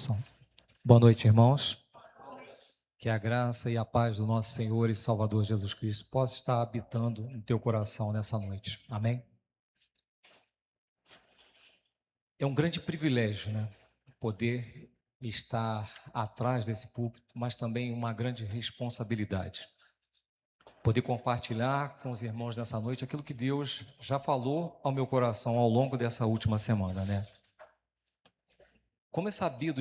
Som. Boa noite, irmãos. Que a graça e a paz do nosso Senhor e Salvador Jesus Cristo possa estar habitando no teu coração nessa noite. Amém? É um grande privilégio, né? Poder estar atrás desse púlpito, mas também uma grande responsabilidade. Poder compartilhar com os irmãos nessa noite aquilo que Deus já falou ao meu coração ao longo dessa última semana, né? Como é sabido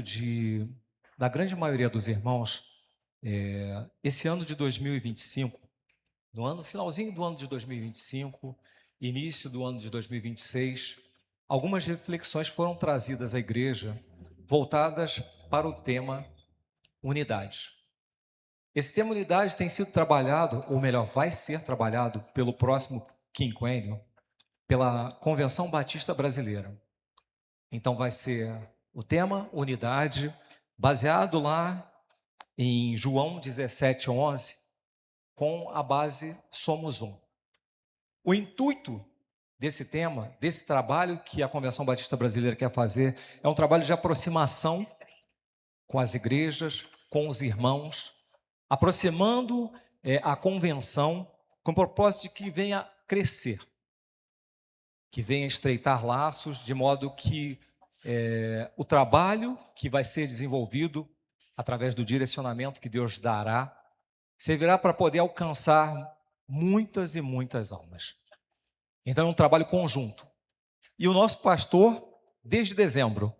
da grande maioria dos irmãos, esse ano de 2025, finalzinho do ano de 2025, início do ano de 2026, algumas reflexões foram trazidas à igreja voltadas para o tema unidade. Esse tema unidade tem sido trabalhado, ou melhor, vai ser trabalhado pelo próximo quinquênio, pela Convenção Batista Brasileira. Então vai ser o tema unidade, baseado lá em João 17:11, com a base Somos Um. O intuito desse tema, desse trabalho que a Convenção Batista Brasileira quer fazer, é um trabalho de aproximação com as igrejas, com os irmãos, aproximando a convenção com o propósito de que venha crescer, que venha estreitar laços, de modo que o trabalho que vai ser desenvolvido através do direcionamento que Deus dará, servirá para poder alcançar muitas e muitas almas. Então é um trabalho conjunto. E o nosso pastor, desde dezembro,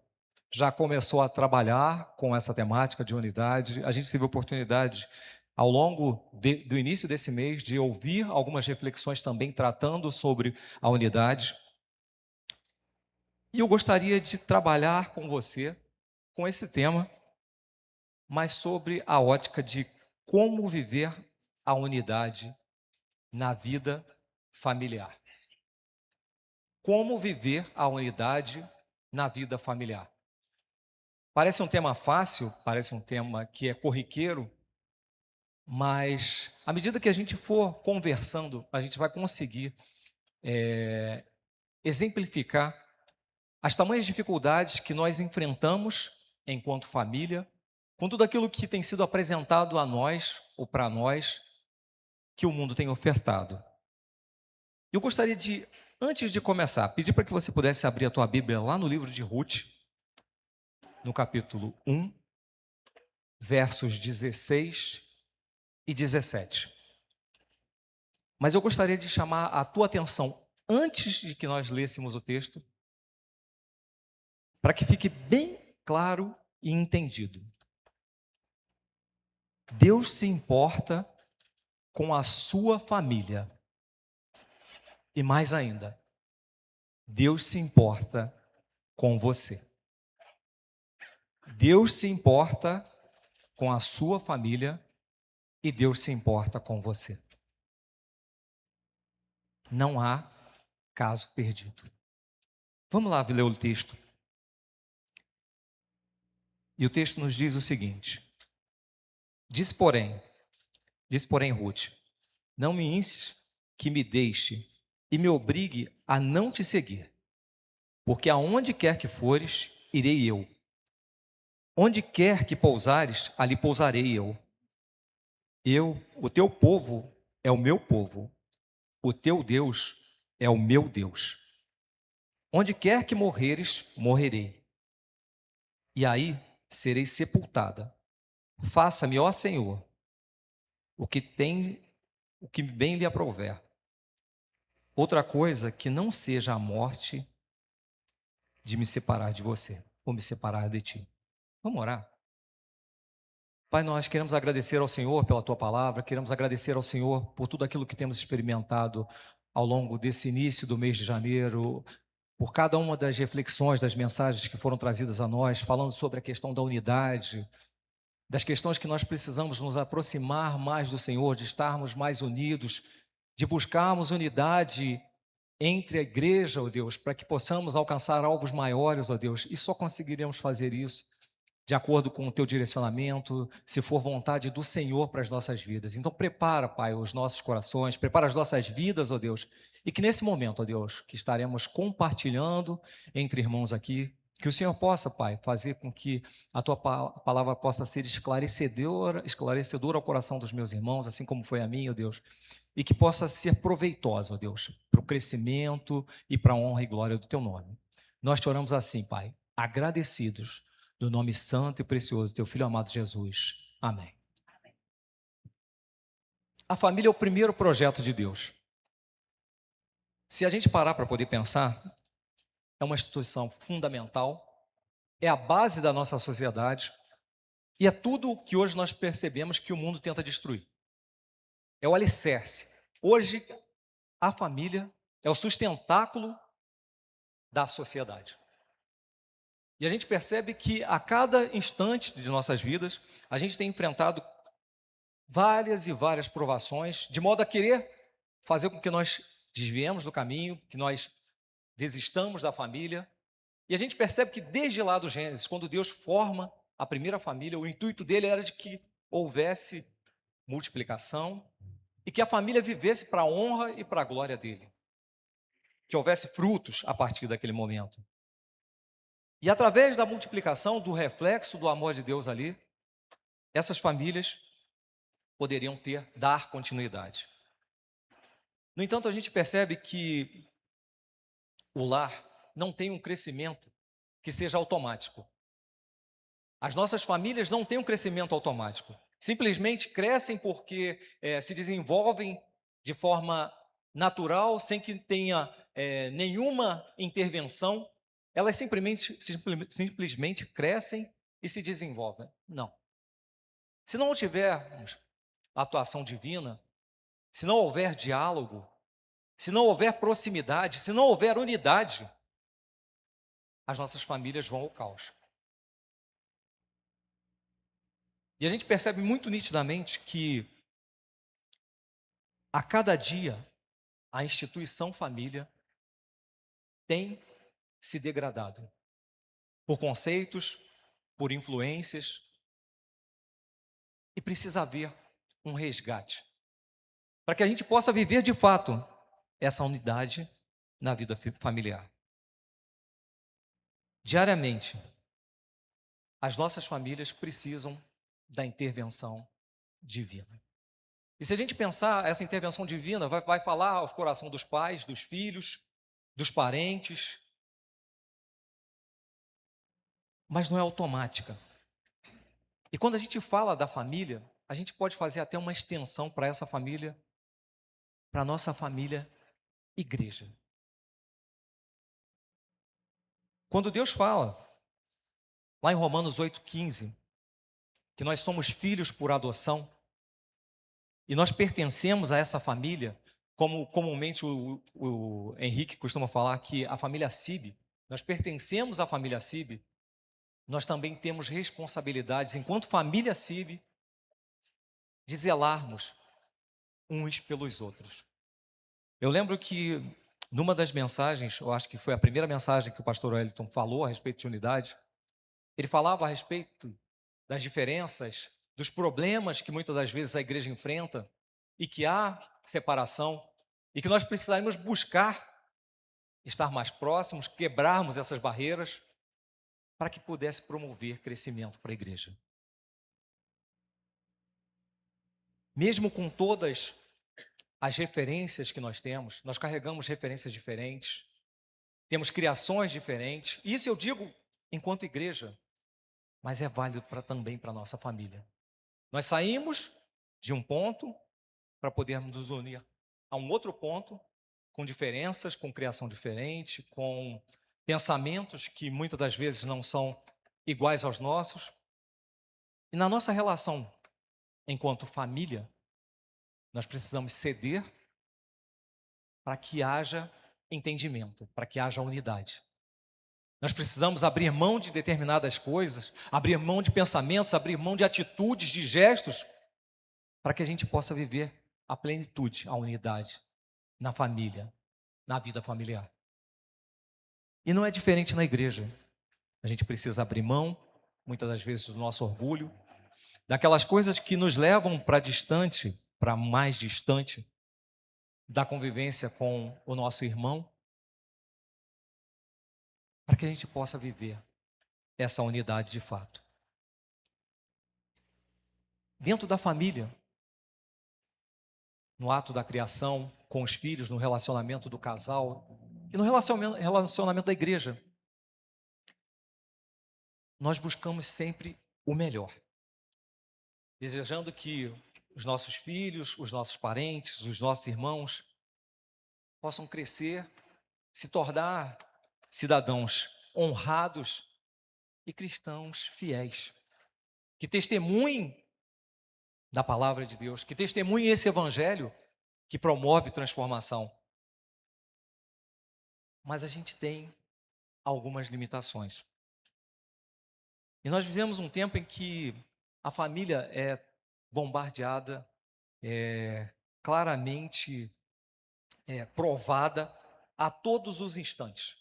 já começou a trabalhar com essa temática de unidade. A gente teve a oportunidade, ao longo do início desse mês, de ouvir algumas reflexões também tratando sobre a unidade. E eu gostaria de trabalhar com você, com esse tema, mas sobre a ótica de como viver a unidade na vida familiar. Como viver a unidade na vida familiar. Parece um tema fácil, parece um tema que é corriqueiro, mas à medida que a gente for conversando, a gente vai conseguir exemplificar as tamanhas dificuldades que nós enfrentamos enquanto família, com tudo aquilo que tem sido apresentado a nós ou para nós, que o mundo tem ofertado. Eu gostaria de, antes de começar, pedir para que você pudesse abrir a tua Bíblia lá no livro de Ruth, no capítulo 1, versos 16 e 17. Mas eu gostaria de chamar a tua atenção, antes de que nós lêssemos o texto, para que fique bem claro e entendido. Deus se importa com a sua família. E mais ainda, Deus se importa com você. Deus se importa com a sua família e Deus se importa com você. Não há caso perdido. Vamos lá ler o texto. E o texto nos diz o seguinte: Diz porém Ruth, não me instes que me deixe e me obrigue a não te seguir, porque aonde quer que fores, irei eu. Onde quer que pousares, ali pousarei eu. O teu povo é o meu povo, o teu Deus é o meu Deus. Onde quer que morreres, morrerei. E aí serei sepultada. Faça-me, ó Senhor, o que bem lhe aprouver. Outra coisa que não seja a morte de me separar de você, ou me separar de ti. Vamos orar? Pai, nós queremos agradecer ao Senhor pela Tua palavra, queremos agradecer ao Senhor por tudo aquilo que temos experimentado ao longo desse início do mês de janeiro, por cada uma das reflexões, das mensagens que foram trazidas a nós, falando sobre a questão da unidade, das questões que nós precisamos nos aproximar mais do Senhor, de estarmos mais unidos, de buscarmos unidade entre a igreja, ó Deus, para que possamos alcançar alvos maiores, ó Deus, e só conseguiremos fazer isso de acordo com o teu direcionamento, se for vontade do Senhor para as nossas vidas. Então prepara, Pai, os nossos corações, prepara as nossas vidas, ó Deus, e que nesse momento, ó Deus, que estaremos compartilhando entre irmãos aqui, Que o Senhor possa, Pai, fazer com que a Tua palavra possa ser esclarecedora ao coração dos meus irmãos, assim como foi a mim, ó Deus, e que possa ser proveitosa, ó Deus, para o crescimento e para a honra e glória do Teu nome. Nós te oramos assim, Pai, agradecidos, no nome santo e precioso do Teu Filho amado Jesus. Amém. A família é o primeiro projeto de Deus. Se a gente parar para poder pensar, é uma instituição fundamental, é a base da nossa sociedade e é tudo o que hoje nós percebemos que o mundo tenta destruir. É o alicerce. Hoje, a família é o sustentáculo da sociedade. E a gente percebe que a cada instante de nossas vidas, a gente tem enfrentado várias e várias provações, de modo a querer fazer com que nós desviemos do caminho, que nós desistamos da família. E a gente percebe que desde lá do Gênesis, quando Deus forma a primeira família, o intuito dele era de que houvesse multiplicação e que a família vivesse para a honra e para a glória dele. Que houvesse frutos a partir daquele momento. E através da multiplicação, do reflexo do amor de Deus ali, essas famílias poderiam dar continuidade. No entanto, a gente percebe que o lar não tem um crescimento que seja automático. As nossas famílias não têm um crescimento automático. Simplesmente crescem porque se desenvolvem de forma natural, sem que tenha nenhuma intervenção. Elas simplesmente crescem e se desenvolvem. Não. Se não tivermos atuação divina, se não houver diálogo, se não houver proximidade, se não houver unidade, as nossas famílias vão ao caos. E a gente percebe muito nitidamente que a cada dia a instituição família tem se degradado por conceitos, por influências, e precisa haver um resgate para que a gente possa viver de fato essa unidade na vida familiar. Diariamente, as nossas famílias precisam da intervenção divina. E se a gente pensar, essa intervenção divina vai falar aos corações dos pais, dos filhos, dos parentes, mas não é automática. E quando a gente fala da família, a gente pode fazer até uma extensão para essa família, para a nossa família igreja. Quando Deus fala, lá em Romanos 8,15, que nós somos filhos por adoção, e nós pertencemos a essa família, como comumente o Henrique costuma falar, que a família Cib, nós pertencemos à família Cib, nós também temos responsabilidades, enquanto família Cib, de zelarmos uns pelos outros. Eu lembro que, numa das mensagens, eu acho que foi a primeira mensagem que o pastor Wellington falou a respeito de unidade, ele falava a respeito das diferenças, dos problemas que muitas das vezes a igreja enfrenta, e que há separação, e que nós precisamos buscar estar mais próximos, quebrarmos essas barreiras, para que pudesse promover crescimento para a igreja. Mesmo com todas as referências que nós temos, nós carregamos referências diferentes, temos criações diferentes, isso eu digo enquanto igreja, mas é válido também para a nossa família. Nós saímos de um ponto para podermos nos unir a um outro ponto, com diferenças, com criação diferente, com pensamentos que muitas das vezes não são iguais aos nossos. E na nossa relação enquanto família, nós precisamos ceder para que haja entendimento, para que haja unidade. Nós precisamos abrir mão de determinadas coisas, abrir mão de pensamentos, abrir mão de atitudes, de gestos, para que a gente possa viver a plenitude, a unidade na família, na vida familiar. E não é diferente na igreja. A gente precisa abrir mão, muitas das vezes, do nosso orgulho, daquelas coisas que nos levam para distante, para mais distante da convivência com o nosso irmão, para que a gente possa viver essa unidade de fato. Dentro da família, no ato da criação, com os filhos, no relacionamento do casal e no relacionamento da igreja, nós buscamos sempre o melhor, desejando que os nossos filhos, os nossos parentes, os nossos irmãos possam crescer, se tornar cidadãos honrados e cristãos fiéis, que testemunhem da palavra de Deus, que testemunhem esse evangelho que promove transformação. Mas a gente tem algumas limitações. E nós vivemos um tempo em que a família é bombardeada, claramente provada a todos os instantes.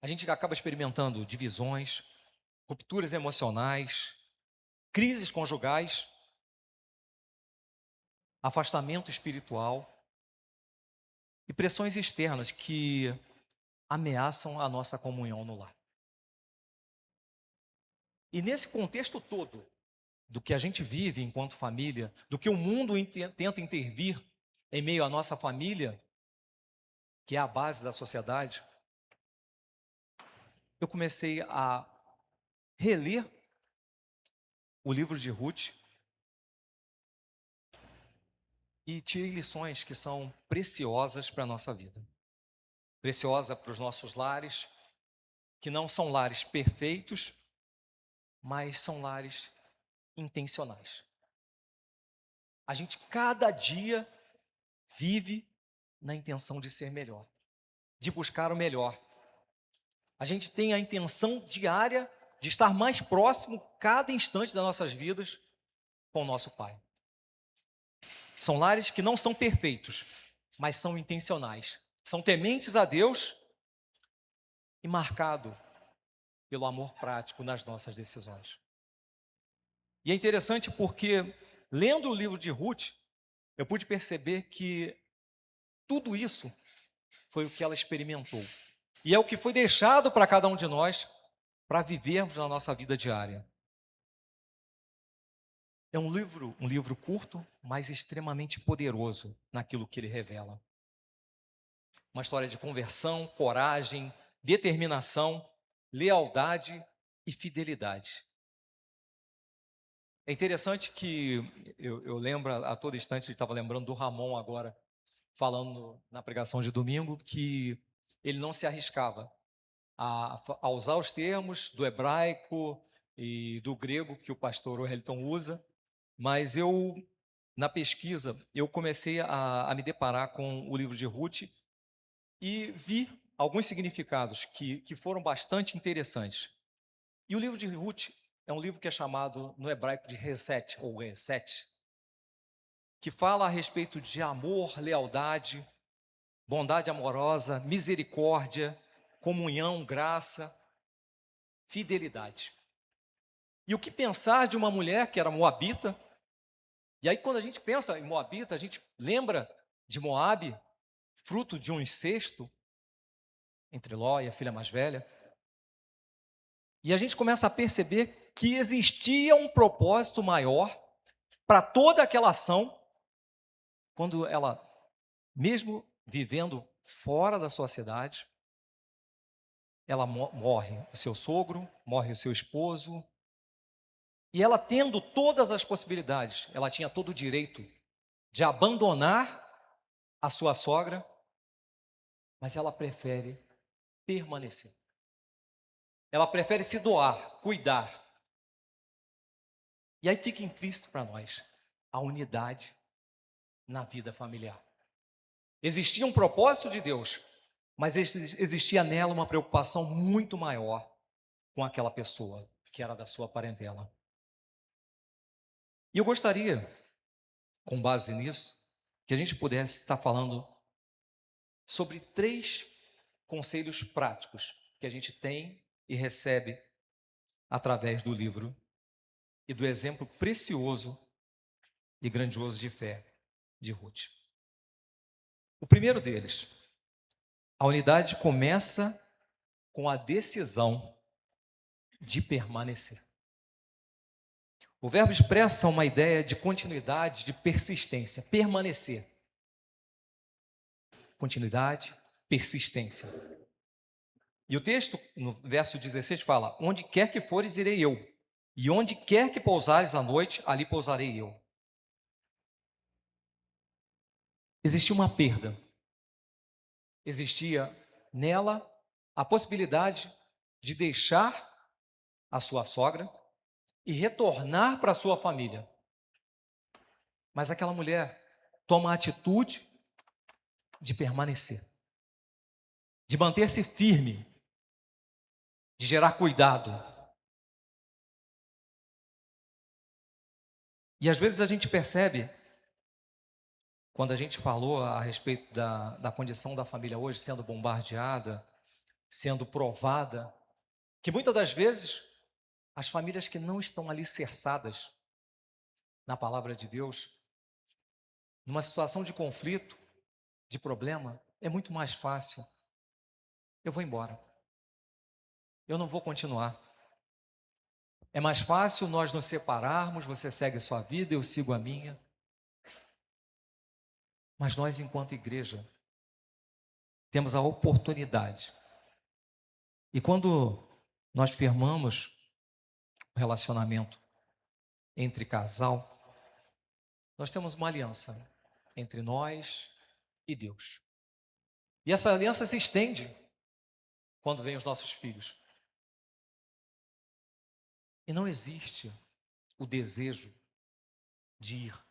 A gente acaba experimentando divisões, rupturas emocionais, crises conjugais, afastamento espiritual e pressões externas que ameaçam a nossa comunhão no lar. E nesse contexto todo, do que a gente vive enquanto família, do que o mundo tenta intervir em meio à nossa família, que é a base da sociedade, eu comecei a reler o livro de Ruth e tirei lições que são preciosas para a nossa vida. Preciosa para os nossos lares, que não são lares perfeitos, mas são lares intencionais. A gente cada dia vive na intenção de ser melhor, de buscar o melhor. A gente tem a intenção diária de estar mais próximo, cada instante das nossas vidas, com o nosso Pai. São lares que não são perfeitos, mas são intencionais. São tementes a Deus e marcados pelo amor prático nas nossas decisões. E é interessante porque, lendo o livro de Ruth, eu pude perceber que tudo isso foi o que ela experimentou. E é o que foi deixado para cada um de nós para vivermos na nossa vida diária. É um livro curto, mas extremamente poderoso naquilo que ele revela. Uma história de conversão, coragem, determinação, lealdade e fidelidade. É interessante que eu lembro a todo instante, estava lembrando do Ramon agora, falando na pregação de domingo, que ele não se arriscava a usar os termos do hebraico e do grego que o pastor Wellington usa, mas na pesquisa, eu comecei a me deparar com o livro de Ruth e vi alguns significados que foram bastante interessantes. E o livro de Ruth é um livro que é chamado no hebraico de Reset, ou Reset, que fala a respeito de amor, lealdade, bondade amorosa, misericórdia, comunhão, graça, fidelidade. E o que pensar de uma mulher que era moabita? E aí, quando a gente pensa em moabita, a gente lembra de Moabe, fruto de um incesto entre Ló e a filha mais velha. E a gente começa a perceber que existia um propósito maior para toda aquela ação, quando ela, mesmo vivendo fora da sua cidade, ela morre o seu sogro, morre o seu esposo, e ela tendo todas as possibilidades, ela tinha todo o direito de abandonar a sua sogra, mas ela prefere permanecer. Ela prefere se doar, cuidar. E aí fica implícito para nós a unidade na vida familiar. Existia um propósito de Deus, mas existia nela uma preocupação muito maior com aquela pessoa que era da sua parentela. E eu gostaria, com base nisso, que a gente pudesse estar falando sobre 3 conselhos práticos que a gente tem e recebe através do livro e do exemplo precioso e grandioso de fé de Ruth. O primeiro deles, a unidade começa com a decisão de permanecer. O verbo expressa uma ideia de continuidade, de persistência, permanecer. Continuidade, persistência. E o texto, no verso 16, fala: onde quer que fores, irei eu, e onde quer que pousares à noite, ali pousarei eu. Existia uma perda, existia nela a possibilidade de deixar a sua sogra e retornar para a sua família. Mas aquela mulher toma a atitude de permanecer, de manter-se firme, de gerar cuidado. E às vezes a gente percebe, quando a gente falou a respeito da condição da família hoje sendo bombardeada, sendo provada, que muitas das vezes as famílias que não estão alicerçadas na palavra de Deus, numa situação de conflito, de problema, é muito mais fácil. Eu vou embora. Eu não vou continuar. É mais fácil nós nos separarmos, você segue a sua vida, eu sigo a minha. Mas nós, enquanto igreja, temos a oportunidade. E quando nós firmamos o relacionamento entre casal, nós temos uma aliança entre nós e Deus. E essa aliança se estende quando vêm os nossos filhos. E não existe o desejo de ir.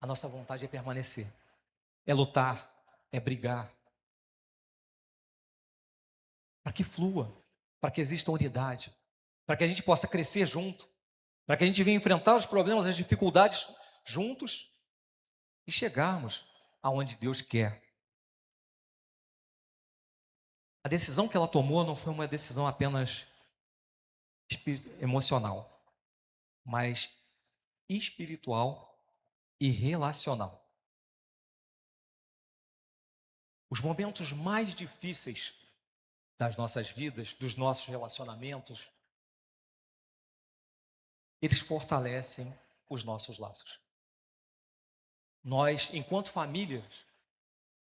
A nossa vontade é permanecer, é lutar, é brigar. Para que flua, para que exista unidade, para que a gente possa crescer junto, para que a gente venha enfrentar os problemas, as dificuldades juntos e chegarmos aonde Deus quer. A decisão que ela tomou não foi uma decisão apenas emocional, mas espiritual e relacional. Os momentos mais difíceis das nossas vidas, dos nossos relacionamentos, eles fortalecem os nossos laços. Nós, enquanto famílias,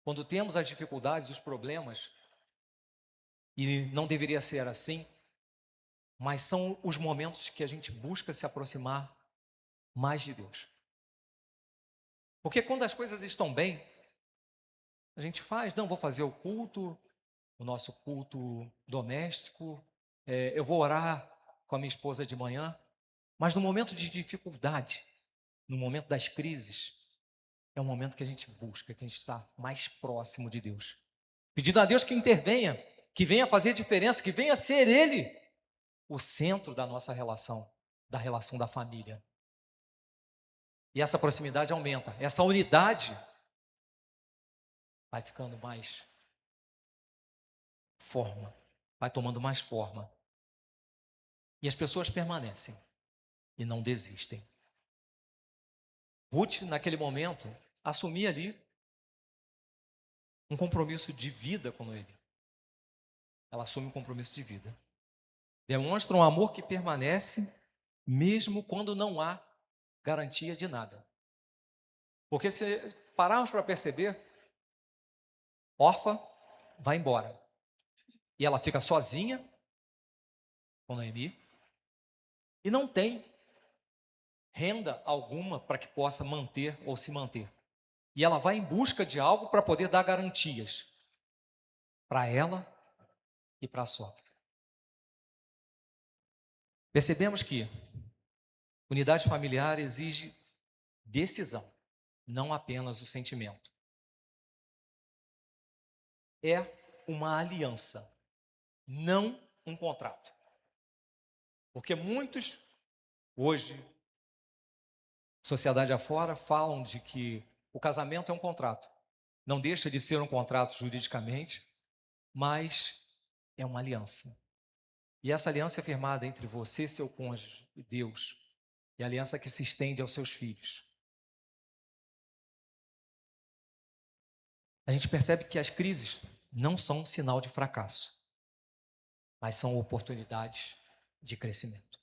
quando temos as dificuldades, os problemas, e não deveria ser assim, mas são os momentos que a gente busca se aproximar mais de Deus. Porque quando as coisas estão bem, a gente faz, não, vou fazer o culto, o nosso culto doméstico, eu vou orar com a minha esposa de manhã, mas no momento de dificuldade, no momento das crises, é um momento que a gente busca, que a gente está mais próximo de Deus. Pedindo a Deus que intervenha, que venha fazer diferença, que venha ser Ele o centro da nossa relação, da relação da família. E essa proximidade aumenta, essa unidade vai ficando mais forma, vai tomando mais forma. E as pessoas permanecem e não desistem. Ruth, naquele momento, assumia ali um compromisso de vida com ele. Ela assume um compromisso de vida. Demonstra um amor que permanece mesmo quando não há garantia de nada. Porque se pararmos para perceber, Orfa vai embora. E ela fica sozinha com Noemi. E não tem renda alguma para que possa manter ou se manter. E ela vai em busca de algo para poder dar garantias para ela e para a sogra. Percebemos que unidade familiar exige decisão, não apenas o sentimento. É uma aliança, não um contrato. Porque muitos, hoje, sociedade afora, falam de que o casamento é um contrato. Não deixa de ser um contrato juridicamente, mas é uma aliança. E essa aliança é firmada entre você, seu cônjuge e Deus. E a aliança que se estende aos seus filhos. A gente percebe que as crises não são um sinal de fracasso. mas são oportunidades de crescimento.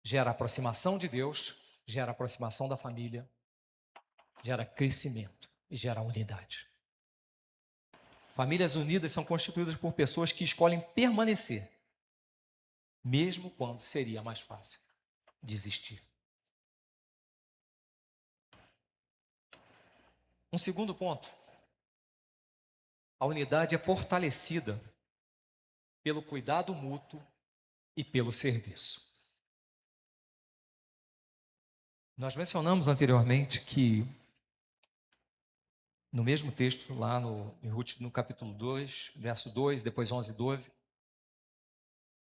Gera aproximação de Deus, gera aproximação da família, gera crescimento e gera unidade. Famílias unidas são constituídas por pessoas que escolhem permanecer, mesmo quando seria mais fácil desistir. Um segundo ponto: a unidade é fortalecida pelo cuidado mútuo e pelo serviço. Nós mencionamos anteriormente que, no mesmo texto, lá em Ruth, no capítulo 2, verso 2, depois 11 e 12,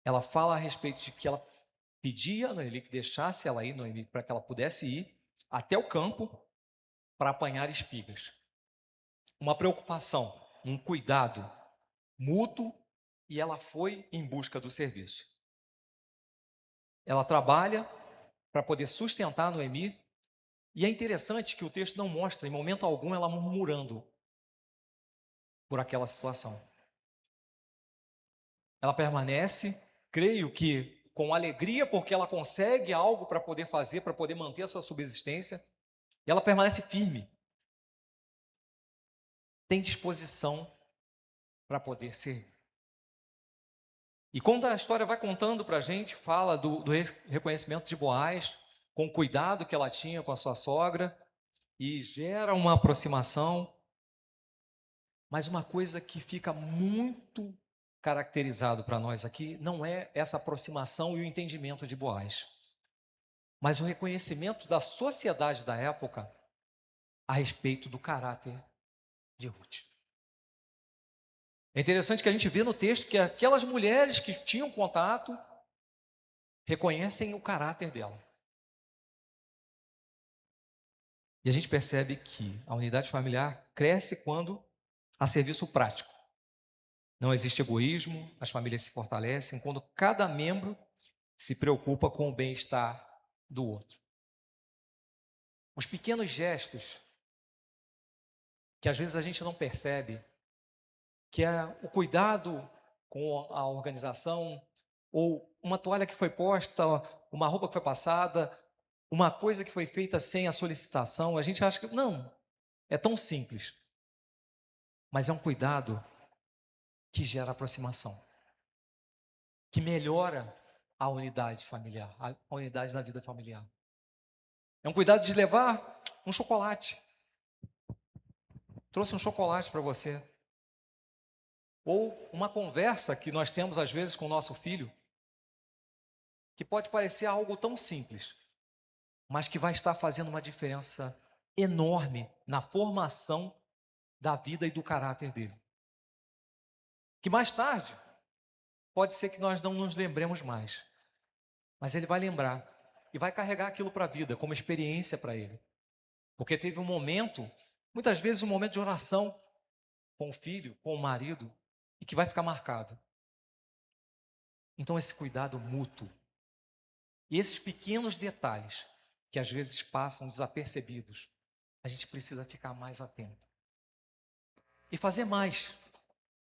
ela fala a respeito de que ela pedia a Noemi que deixasse ela ir, Noemi, para que ela pudesse ir até o campo para apanhar espigas. Uma preocupação, um cuidado mútuo, e ela foi em busca do serviço. Ela trabalha para poder sustentar Noemi, e é interessante que o texto não mostra em momento algum ela murmurando por aquela situação. Ela permanece, creio que com alegria, porque ela consegue algo para poder fazer, para poder manter a sua subsistência, e ela permanece firme. Tem disposição para poder servir. E quando a história vai contando para a gente, fala do reconhecimento de Boaz, com o cuidado que ela tinha com a sua sogra, e gera uma aproximação. Mas uma coisa que fica muito caracterizado para nós aqui não é essa aproximação e o entendimento de Boaz, mas o reconhecimento da sociedade da época a respeito do caráter de Ruth. É interessante que a gente vê no texto que aquelas mulheres que tinham contato reconhecem o caráter dela. E a gente percebe que a unidade familiar cresce quando há serviço prático. Não existe egoísmo, as famílias se fortalecem quando cada membro se preocupa com o bem-estar do outro. Os pequenos gestos que às vezes a gente não percebe, que é o cuidado com a organização, ou uma toalha que foi posta, uma roupa que foi passada, uma coisa que foi feita sem a solicitação, a gente acha que não, é tão simples. Mas é um cuidado que gera aproximação, que melhora a unidade familiar, a unidade da vida familiar. É um cuidado de levar um chocolate. Trouxe um chocolate para você. Ou uma conversa que nós temos às vezes com o nosso filho, que pode parecer algo tão simples, mas que vai estar fazendo uma diferença enorme na formação da vida e do caráter dele. Que mais tarde, pode ser que nós não nos lembremos mais, mas ele vai lembrar e vai carregar aquilo para a vida, como experiência para ele. Porque teve um momento, muitas vezes um momento de oração com o filho, com o marido, e que vai ficar marcado. Então esse cuidado mútuo, e esses pequenos detalhes, que às vezes passam desapercebidos, a gente precisa ficar mais atento. E fazer mais,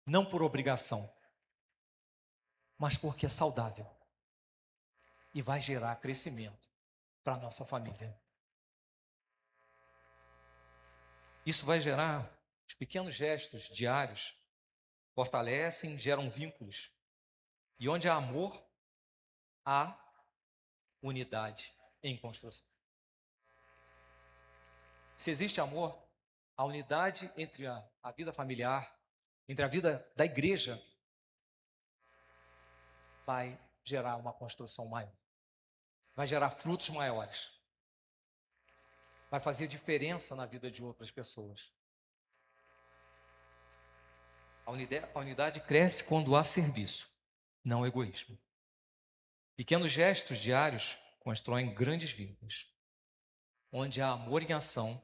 não por obrigação, mas porque é saudável. E vai gerar crescimento para a nossa família. Isso vai gerar os pequenos gestos diários, fortalecem, geram vínculos. E onde há amor, há unidade em construção. Se existe amor, a unidade entre a vida familiar, entre a vida da igreja, vai gerar uma construção maior. Vai gerar frutos maiores. Vai fazer diferença na vida de outras pessoas. A unidade cresce quando há serviço, não egoísmo. Pequenos gestos diários constroem grandes vínculos. Onde há amor em ação,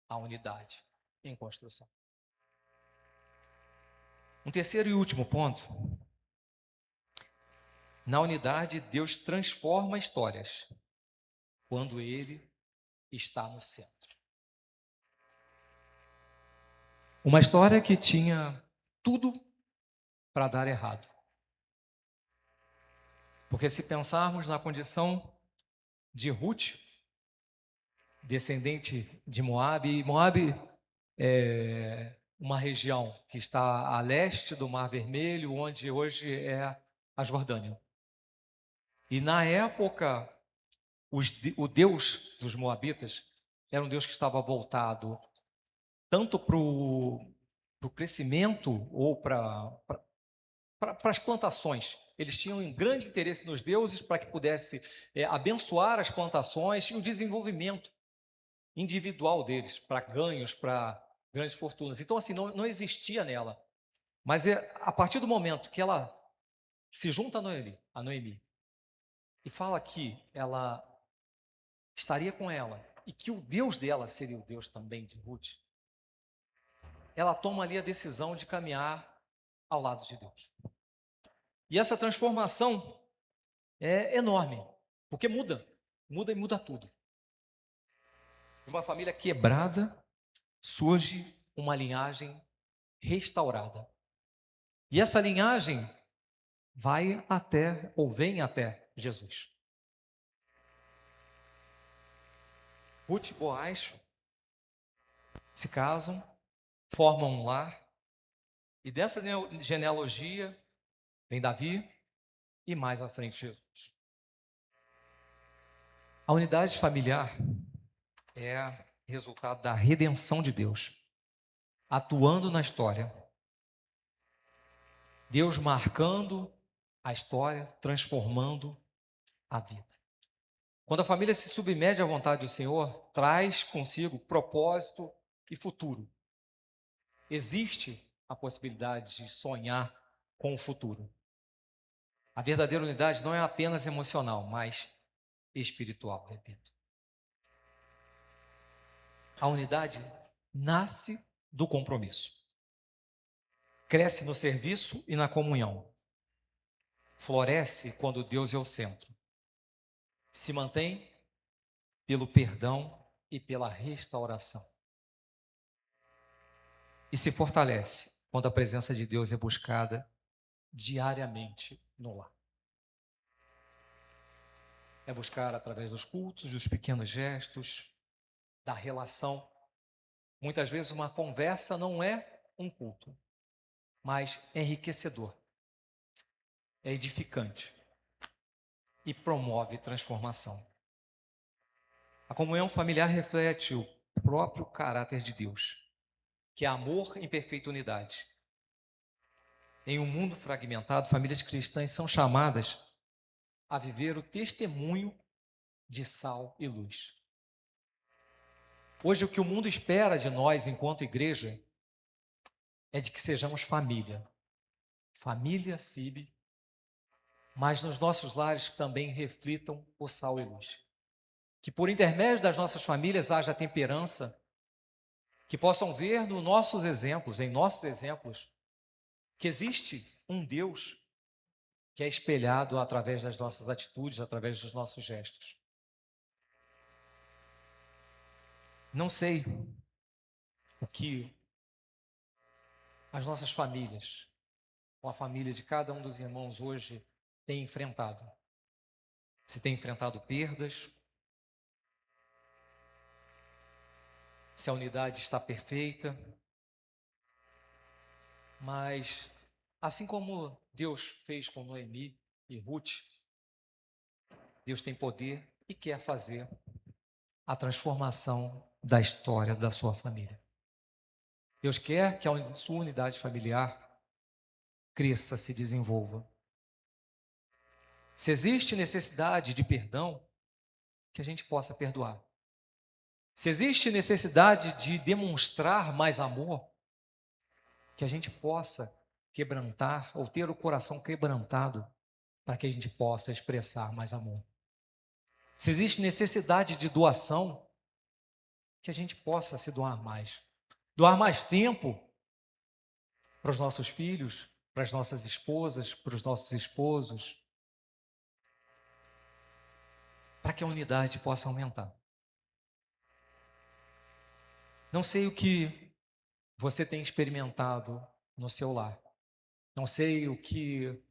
há unidade em construção. Um terceiro e último ponto. Na unidade, Deus transforma histórias quando Ele está no centro. Uma história que tinha tudo para dar errado. Porque se pensarmos na condição de Ruth, descendente de Moabe, e Moabe é uma região que está a leste do Mar Vermelho, onde hoje é a Jordânia. E na época, o Deus dos Moabitas era um Deus que estava voltado tanto para o crescimento ou para as plantações. Eles tinham um grande interesse nos deuses para que pudesse abençoar as plantações e o desenvolvimento individual deles, para ganhos, para grandes fortunas. Então, assim, não existia nela. Mas a partir do momento que ela se junta a Noemi, e fala que ela estaria com ela, e que o Deus dela seria o Deus também de Ruth, ela toma ali a decisão de caminhar ao lado de Deus. E essa transformação é enorme, porque muda e muda tudo. De uma família quebrada, surge uma linhagem restaurada. E essa linhagem vai até, ou vem até Jesus. Ruth e Boaz se casam, formam um lar, e dessa genealogia vem Davi e mais à frente Jesus. A unidade familiar é resultado da redenção de Deus, atuando na história. Deus marcando a história, transformando a vida. Quando a família se submete à vontade do Senhor, traz consigo propósito e futuro. Existe a possibilidade de sonhar com o futuro. A verdadeira unidade não é apenas emocional, mas espiritual, repito. A unidade nasce do compromisso. Cresce no serviço e na comunhão. Floresce quando Deus é o centro. Se mantém pelo perdão e pela restauração. E se fortalece quando a presença de Deus é buscada diariamente no lar. É buscar através dos cultos, dos pequenos gestos, da relação. Muitas vezes uma conversa não é um culto, mas é enriquecedor, é edificante e promove transformação. A comunhão familiar reflete o próprio caráter de Deus, que é amor em perfeita unidade. Em um mundo fragmentado, famílias cristãs são chamadas a viver o testemunho de sal e luz. Hoje, o que o mundo espera de nós, enquanto igreja, é de que sejamos família. Família, CIB, mas nos nossos lares também reflitam o sal e luz. Que por intermédio das nossas famílias haja temperança, que possam ver nos nossos exemplos, em nossos exemplos, que existe um Deus que é espelhado através das nossas atitudes, através dos nossos gestos. Não sei o que as nossas famílias, ou a família de cada um dos irmãos hoje tem enfrentado. Se tem enfrentado perdas, se a unidade está perfeita, mas assim como Deus fez com Noemi e Ruth, Deus tem poder e quer fazer a transformação da história da sua família. Deus quer que a sua unidade familiar cresça, se desenvolva. Se existe necessidade de perdão, que a gente possa perdoar. Se existe necessidade de demonstrar mais amor, que a gente possa quebrantar ou ter o coração quebrantado para que a gente possa expressar mais amor. Se existe necessidade de doação, que a gente possa se doar mais. Doar mais tempo para os nossos filhos, para as nossas esposas, para os nossos esposos, para que a unidade possa aumentar. Não sei o que você tem experimentado no seu lar. Não sei o que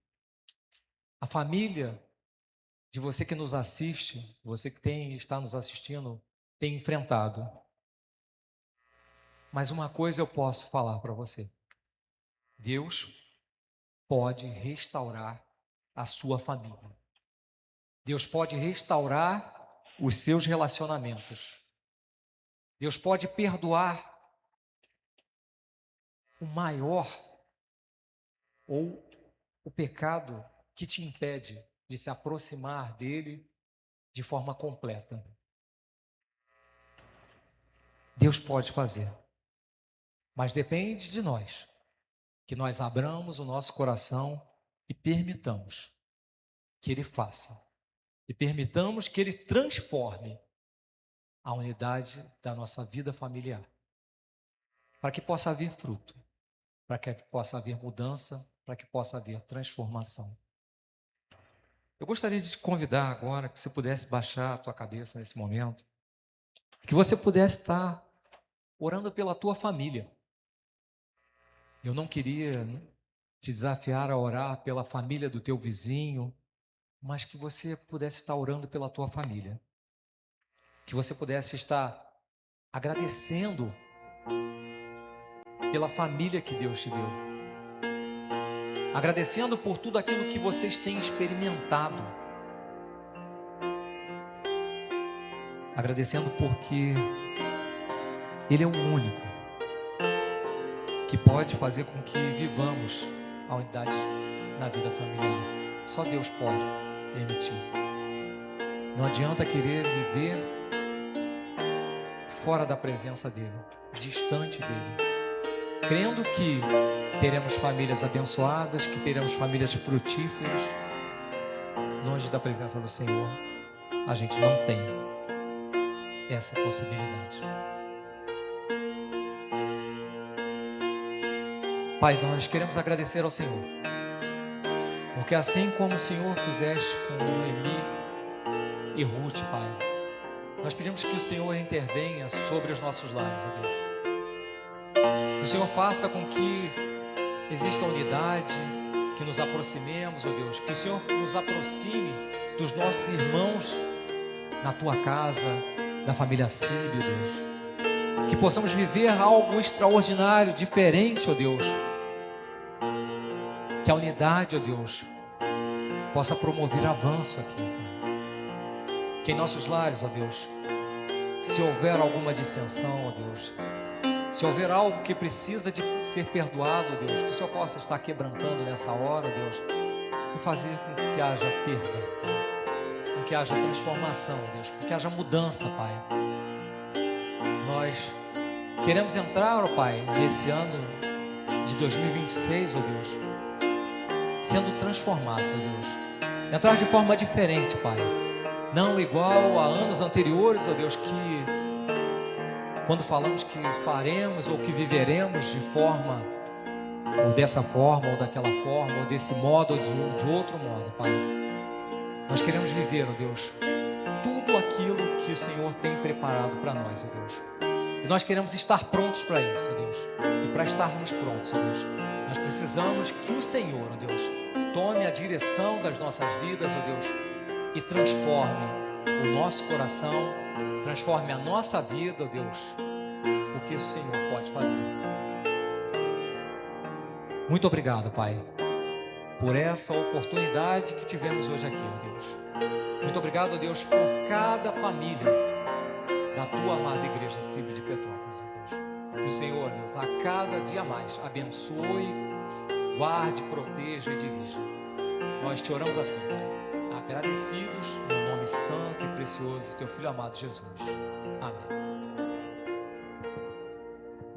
a família de você que nos assiste, você que está nos assistindo, tem enfrentado. Mas uma coisa eu posso falar para você: Deus pode restaurar a sua família. Deus pode restaurar os seus relacionamentos. Deus pode perdoar o maior ou o pecado que te impede de se aproximar dele de forma completa. Deus pode fazer, mas depende de nós, que nós abramos o nosso coração e permitamos que Ele faça, e permitamos que Ele transforme a unidade da nossa vida familiar, para que possa haver fruto, para que possa haver mudança, para que possa haver transformação. Eu gostaria de te convidar agora que você pudesse baixar a tua cabeça nesse momento, que você pudesse estar orando pela tua família. Eu não queria te desafiar a orar pela família do teu vizinho, mas que você pudesse estar orando pela tua família. Que você pudesse estar agradecendo pela família que Deus te deu. Agradecendo por tudo aquilo que vocês têm experimentado. Agradecendo porque Ele é o único que pode fazer com que vivamos a unidade na vida familiar. Só Deus pode permitir. Não adianta querer viver fora da presença dEle, distante dEle, crendo que teremos famílias abençoadas, que teremos famílias frutíferas. Longe da presença do Senhor, a gente não tem essa possibilidade. Pai, nós queremos agradecer ao Senhor, porque assim como o Senhor fizeste com Noemi e Ruth, Pai, nós pedimos que o Senhor intervenha sobre os nossos lares, ó Deus. Que o Senhor faça com que exista unidade, que nos aproximemos, ó Deus. Que o Senhor nos aproxime dos nossos irmãos na Tua casa, da família Síbio, Deus. Que possamos viver algo extraordinário, diferente, ó Deus. Que a unidade, ó Deus, possa promover avanço aqui, Pai. Que em nossos lares, ó Deus, se houver alguma dissensão, ó Deus, se houver algo que precisa de ser perdoado, ó Deus, que o Senhor possa estar quebrantando nessa hora, ó Deus, e fazer com que haja perda, com que haja transformação, ó Deus, com que haja mudança, Pai. Nós queremos entrar, ó Pai, nesse ano de 2026, ó Deus, sendo transformados, ó Deus. Entrar de forma diferente, Pai. Não igual a anos anteriores, ó Deus, que quando falamos que faremos ou que viveremos de forma, ou dessa forma, ou daquela forma, ou desse modo, ou de outro modo, Pai. Nós queremos viver, ó Deus, tudo aquilo que o Senhor tem preparado para nós, ó Deus. E nós queremos estar prontos para isso, ó Deus. E para estarmos prontos, ó Deus, nós precisamos que o Senhor, ó Deus, tome a direção das nossas vidas, ó Deus, e transforme o nosso coração, transforme a nossa vida, ó Deus, porque o Senhor pode fazer. Muito obrigado, Pai, por essa oportunidade que tivemos hoje aqui, ó Deus. Muito obrigado, ó Deus, por cada família da Tua amada Igreja Síbio de Petrópolis, ó Deus. Que o Senhor, ó Deus, a cada dia mais abençoe, guarde, proteja e dirija. Nós te oramos assim, Pai, agradecidos no nome santo e precioso do Teu Filho amado Jesus. Amém.